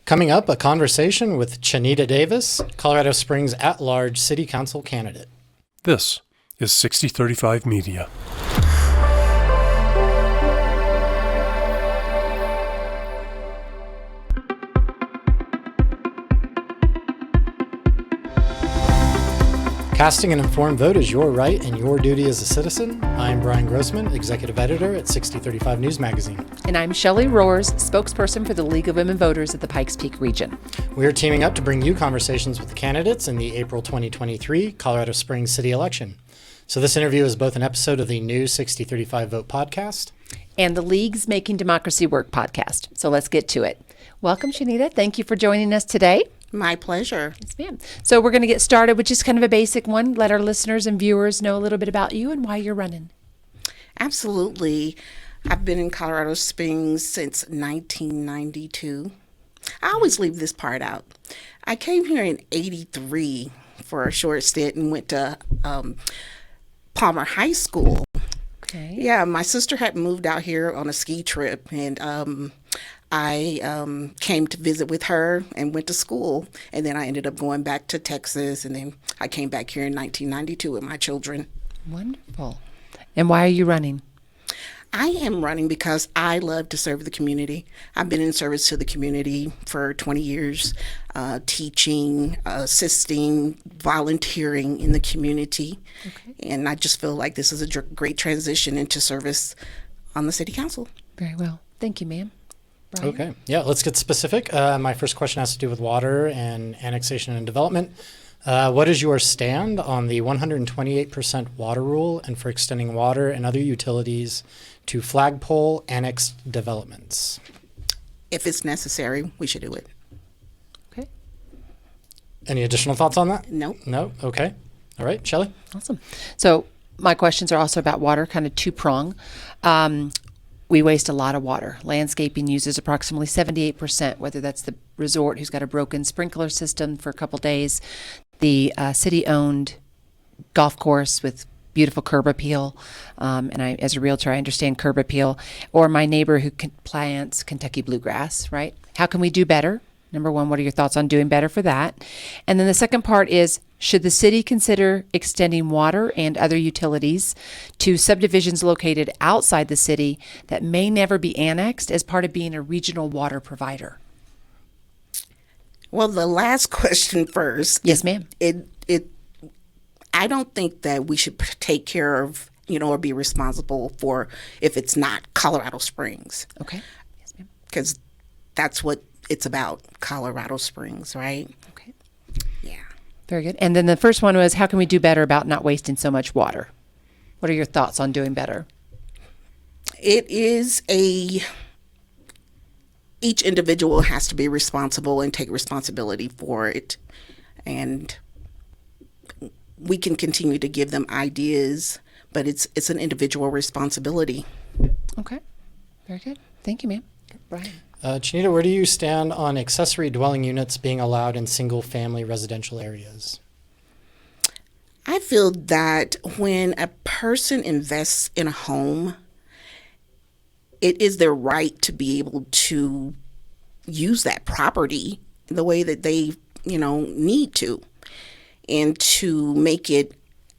Coming up, a conversation with Chineta Davis, Colorado Springs at-large city council candidate. This is 6035 Media. Casting an informed vote is your right and your duty as a citizen. I'm Bryan Grossman, executive editor at 6035 News Magazine. And I'm Shelly Roehrs, spokesperson for the League of Women Voters at the Pikes Peak Region. We are teaming up to bring you conversations with the candidates in the April 2023 Colorado Springs city election. So this interview is both an episode of the new 6035 Vote podcast and the League's Making Democracy Work podcast. So let's get to it. Welcome, Chineta. Thank you for joining us today. My pleasure. Yes, ma'am. So we're going to get started with just kind of a basic one. Let our listeners and viewers know a little bit about you and why you're running. Absolutely. I've been in Colorado Springs since 1992. I always leave this part out. I came here in 83 for a short stint and went to Palmer High School. Okay. Yeah, my sister had moved out here on a ski trip, and I came to visit with her and went to school, and then I ended up going back to Texas, and then I came back here in 1992 with my children. Wonderful. And why are you running? I am running because I love to serve the community. I've been in service to the community for 20 years, teaching, assisting, volunteering in the community. Okay. And I just feel like this is a great transition into service on the city council. Very well. Thank you, ma'am. Bryan? Okay. Yeah, let's get specific. My first question has to do with water and annexation and development. What is your stand on the 128% water rule and for extending water and other utilities to flagpole annexed developments? If it's necessary, we should do it. Okay. Any additional thoughts on that? Nope. No? Okay. All right. Shelly? Awesome. So my questions are also about water, kind of two-prong. We waste a lot of water. Landscaping uses approximately 78%, whether that's the resort who's got a broken sprinkler system for a couple days, the city-owned golf course with beautiful curb appeal, and I, as a realtor, I understand curb appeal, or my neighbor who plants Kentucky bluegrass, right? How can we do better? Number one, what are your thoughts on doing better for that? And then the second part is, should the city consider extending water and other utilities to subdivisions located outside the city that may never be annexed as part of being a regional water provider? Well, the last question first. Yes, ma'am. I don't think that we should take care of, or be responsible for if it's not Colorado Springs. Okay. Yes, ma'am. Because that's what it's about, Colorado Springs, right? Okay. Yeah. Very good. And then the first one was, how can we do better about not wasting so much water? What are your thoughts on doing better? It is each individual has to be responsible and take responsibility for it. And we can continue to give them ideas, but it's an individual responsibility. Okay. Very good. Thank you, ma'am. Bryan. Chineta, where do you stand on accessory dwelling units being allowed in single-family residential areas? I feel that when a person invests in a home, it is their right to be able to use that property the way that they, need to, and to make it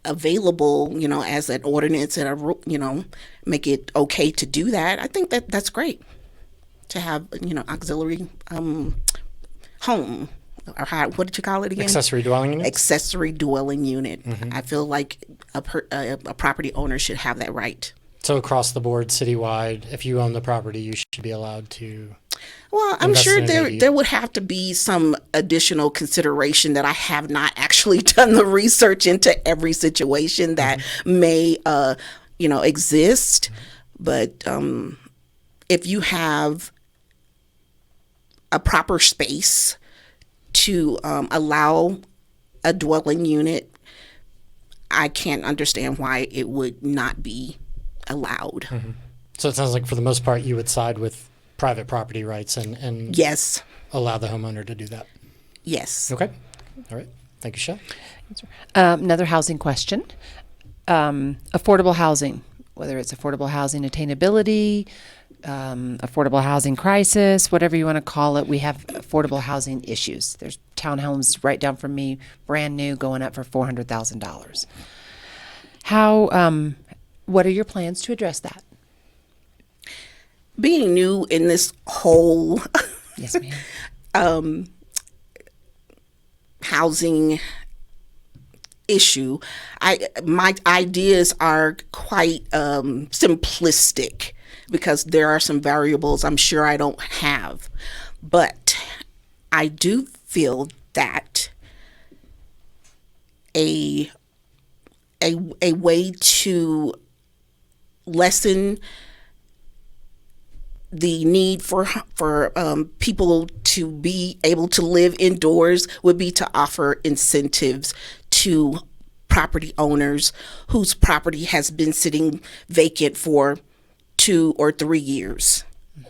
available, as an ordinance and make it okay to do that. I think that's great to have, auxiliary home, or what did you call it again? Accessory dwelling unit? Accessory dwelling unit. Mm-hmm. I feel like a property owner should have that right. So across the board, citywide, if you own the property, you should be allowed to. Well, I'm sure there would have to be some additional consideration that I have not actually done the research into every situation that may, exist. But if you have a proper space to allow a dwelling unit, I can't understand why it would not be allowed. Mm-hmm. So it sounds like for the most part you would side with private property rights and yes, allow the homeowner to do that. Yes. Okay. All right. Thank you, Shelly. Another housing question. Affordable housing, whether it's affordable housing attainability, affordable housing crisis, whatever you want to call it. We have affordable housing issues. There's townhomes right down from me, brand new, going up for $400,000. What are your plans to address that? Being new in this whole Yes, ma'am. housing issue, my ideas are quite simplistic because there are some variables I'm sure I don't have. But I do feel that a way to lessen the need for people to be able to live indoors would be to offer incentives to property owners whose property has been sitting vacant for 2 or 3 years.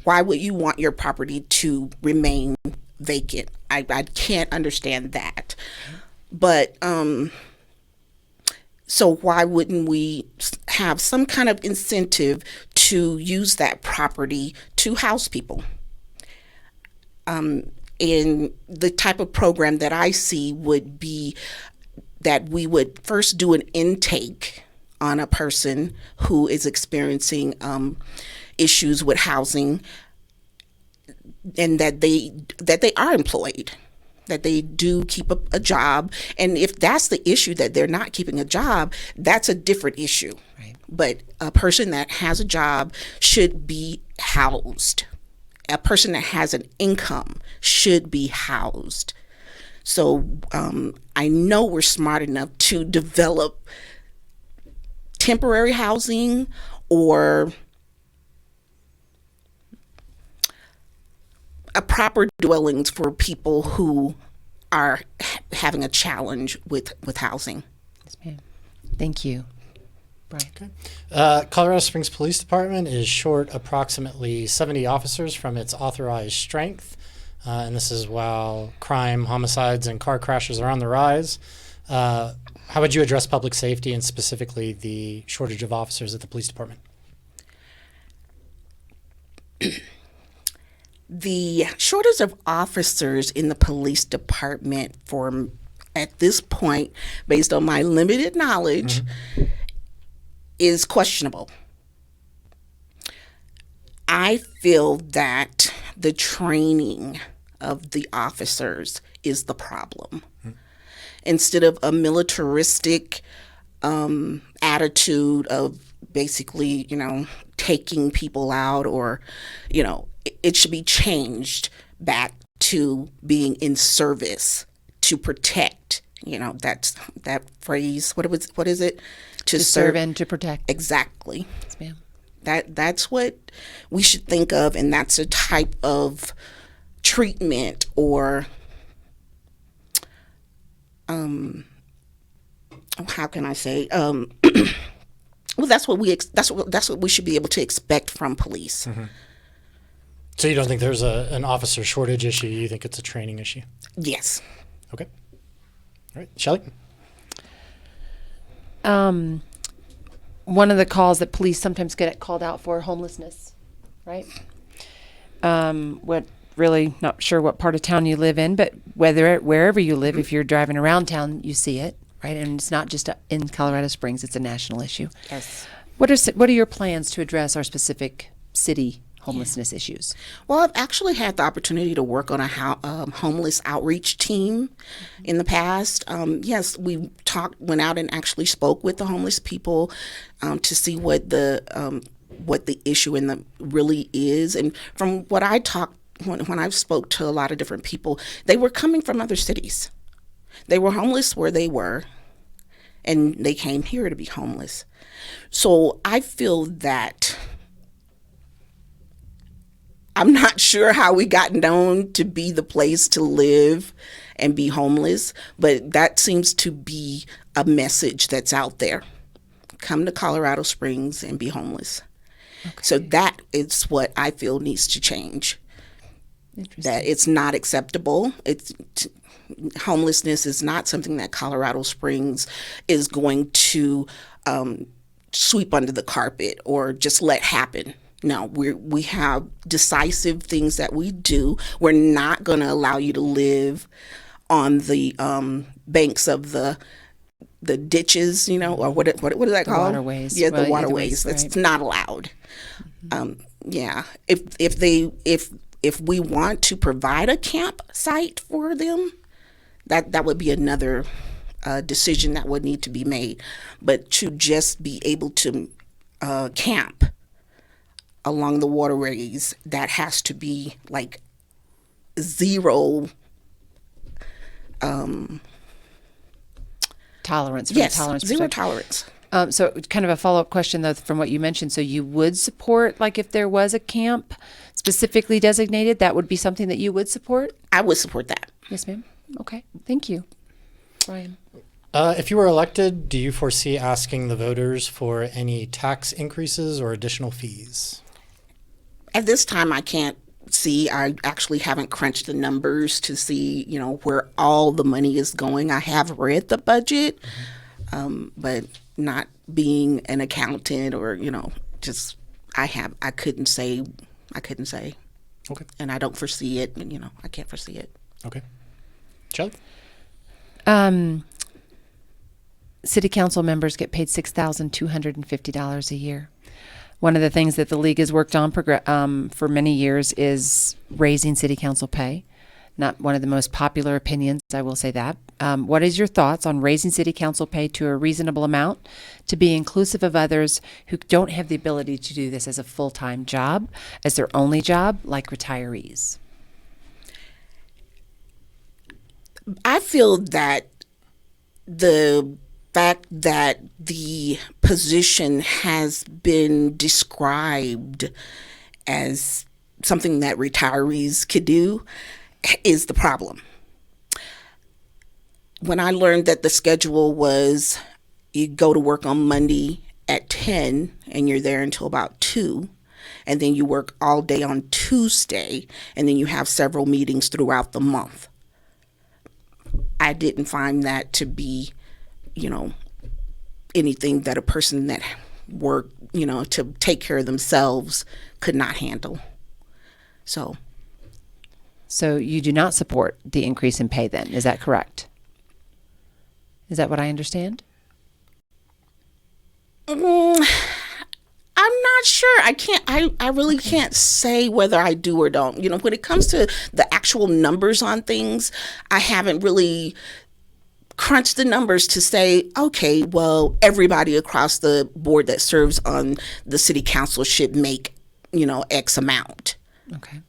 Why would you want your property to remain vacant? I can't understand that. But so why wouldn't we have some kind of incentive to use that property to house people? And the type of program that I see would be that we would first do an intake on a person who is experiencing issues with housing, and that they are employed, that they do keep a job. And if that's the issue, that they're not keeping a job, that's a different issue. Right. But a person that has a job should be housed. A person that has an income should be housed. So I know we're smart enough to develop temporary housing or a proper dwellings for people who are having a challenge with housing. Yes, ma'am. Thank you. Bryan. Okay. Colorado Springs Police Department is short approximately 70 officers from its authorized strength. And this is while crime, homicides, and car crashes are on the rise. How would you address public safety and specifically the shortage of officers at the police department? The shortage of officers in the police department, at this point, based on my limited knowledge, is questionable. I feel that the training of the officers is the problem. Instead of a militaristic attitude of basically, taking people out, or, it should be changed back to being in service to protect. That's that phrase. What is it? To serve and to protect. Exactly. Yes, ma'am. That's what we should think of, and that's a type of treatment or how can I say? Well, that's what we should be able to expect from police. Mm-hmm. So you don't think there's an officer shortage issue? You think it's a training issue? Yes. Okay. All right, Shelly. One of the calls that police sometimes get called out for homelessness, right? What really not sure what part of town you live in, but wherever you live, if you're driving around town, you see it, right? And it's not just in Colorado Springs; it's a national issue. Yes. What are your plans to address our specific city homelessness issues? Well, I've actually had the opportunity to work on a homeless outreach team in the past. Yes, we went out and actually spoke with the homeless people to see what the issue really is. And from what I talked, when I spoke to a lot of different people, they were coming from other cities. They were homeless where they were, and they came here to be homeless. So I feel that I'm not sure how we got known to be the place to live and be homeless, but that seems to be a message that's out there. Come to Colorado Springs and be homeless. Okay. So that is what I feel needs to change. That it's not acceptable. Homelessness is not something that Colorado Springs is going to sweep under the carpet or just let happen. No, we have decisive things that we do. We're not going to allow you to live on the banks of the ditches, or what is that called? Waterways. Yeah, the Well, waterways. right. That's not allowed. Yeah, if we want to provide a campsite for them, that would be another decision that would need to be made. But to just be able to camp along the waterways, that has to be like zero Tolerance. yes, Tolerance zero perspective. tolerance. So kind of a follow-up question, though, from what you mentioned. So you would support, like, if there was a camp specifically designated, that would be something that you would support? I would support that. Yes, ma'am. Okay. Thank you. Bryan. If you were elected, do you foresee asking the voters for any tax increases or additional fees? At this time, I can't see. I actually haven't crunched the numbers to see, where all the money is going. I have read the budget, but not being an accountant or, just I couldn't say. Okay. And I don't foresee it. I can't foresee it. Okay. Shelly? City council members get paid $6,250 a year. One of the things that the league has worked on for many years is raising city council pay. Not one of the most popular opinions, I will say that. What is your thoughts on raising city council pay to a reasonable amount to be inclusive of others who don't have the ability to do this as a full-time job, as their only job, like retirees? I feel that the fact that the position has been described as something that retirees could do is the problem. When I learned that the schedule was you go to work on Monday at 10 and you're there until about 2, and then you work all day on Tuesday, and then you have several meetings throughout the month, I didn't find that to be, anything that a person that worked, to take care of themselves could not handle. So you do not support the increase in pay then, is that correct? Is that what I understand? I'm not sure. I really can't say whether I do or don't. When it comes to the actual numbers on things, I haven't really crunched the numbers to say, okay, well, everybody across the board that serves on the city council should make, X amount. Okay.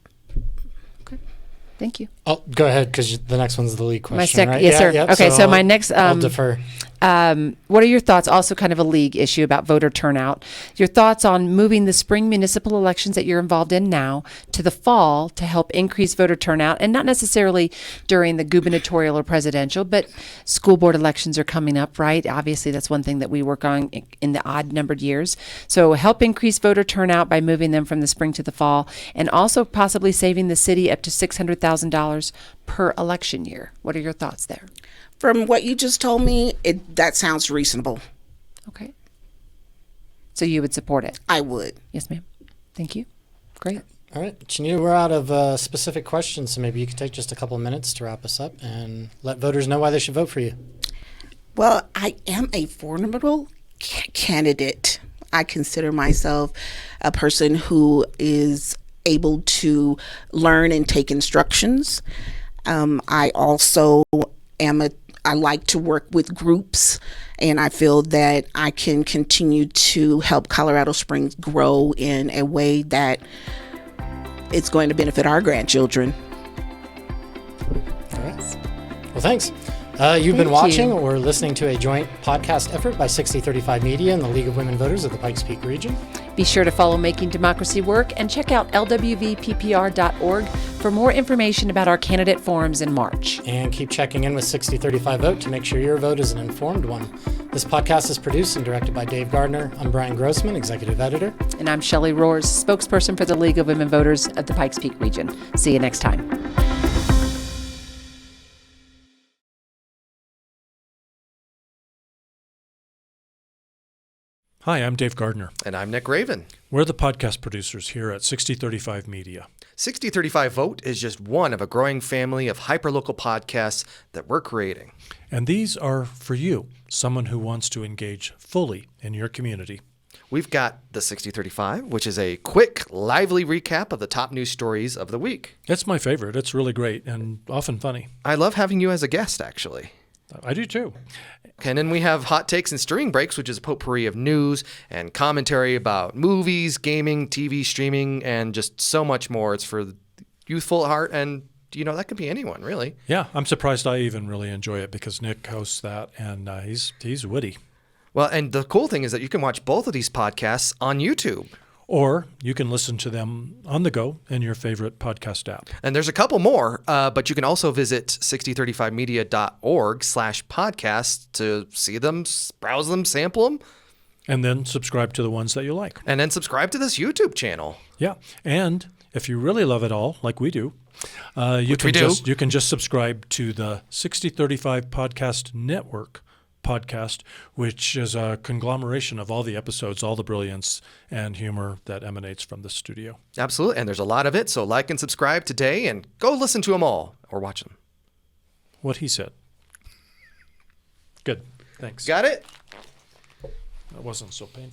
Thank you. Oh, go ahead, because the next one's the lead question, My second, right? yes, sir. Yep, Okay, so my next, I'll defer. what are your thoughts, also kind of a league issue about voter turnout, your thoughts on moving the spring municipal elections that you're involved in now to the fall to help increase voter turnout, and not necessarily during the gubernatorial or presidential, but school board elections are coming up, right? Obviously, that's one thing that we work on in the odd numbered years. So help increase voter turnout by moving them from the spring to the fall, and also possibly saving the city up to $600,000 per election year. What are your thoughts there? From what you just told me, that sounds reasonable. Okay. So you would support it? I would. Yes, ma'am. Thank you. Great. All right, Chineta, we're out of specific questions, so maybe you could take just a couple of minutes to wrap us up and let voters know why they should vote for you. Well, I am a formidable candidate. I consider myself a person who is able to learn and take instructions. I also I like to work with groups, and I feel that I can continue to help Colorado Springs grow in a way that it's going to benefit our grandchildren. All right. Well, thanks. You've been watching or listening to a joint podcast effort by 6035 Media and the League of Women Voters of the Pikes Peak Region. Be sure to follow Making Democracy Work and check out lwvppr.org for more information about our candidate forums in March. And keep checking in with 6035 Vote to make sure your vote is an informed one. This podcast is produced and directed by Dave Gardner. I'm Bryan Grossman, Executive Editor. And I'm Shelly Roehrs, spokesperson for the League of Women Voters of the Pikes Peak Region. See you next time. Hi, I'm Dave Gardner. And I'm Nick Raven. We're the podcast producers here at 6035 Media. 6035 Vote is just one of a growing family of hyperlocal podcasts that we're creating. And these are for you, someone who wants to engage fully in your community. We've got the 6035, which is a quick, lively recap of the top news stories of the week. It's my favorite. It's really great and often funny. I love having you as a guest, actually. I do too. And then we have Hot Takes and Streaming Breaks, which is a potpourri of news and commentary about movies, gaming, TV, streaming, and just so much more. It's for the youthful at heart, and, that could be anyone, really. Yeah, I'm surprised I even really enjoy it because Nick hosts that, and he's witty. Well, and the cool thing is that you can watch both of these podcasts on YouTube. Or you can listen to them on the go in your favorite podcast app. And there's a couple more, but you can also visit 6035media.org/podcast to see them, browse them, sample them. And then subscribe to the ones that you like. And then subscribe to this YouTube channel. Yeah. And if you really love it all, like we do, you can just subscribe to the 6035 Podcast Network podcast, which is a conglomeration of all the episodes, all the brilliance and humor that emanates from the studio. Absolutely. And there's a lot of it. So like and subscribe today and go listen to them all or watch them. What he said. Good. Thanks. Got it? That wasn't so painful.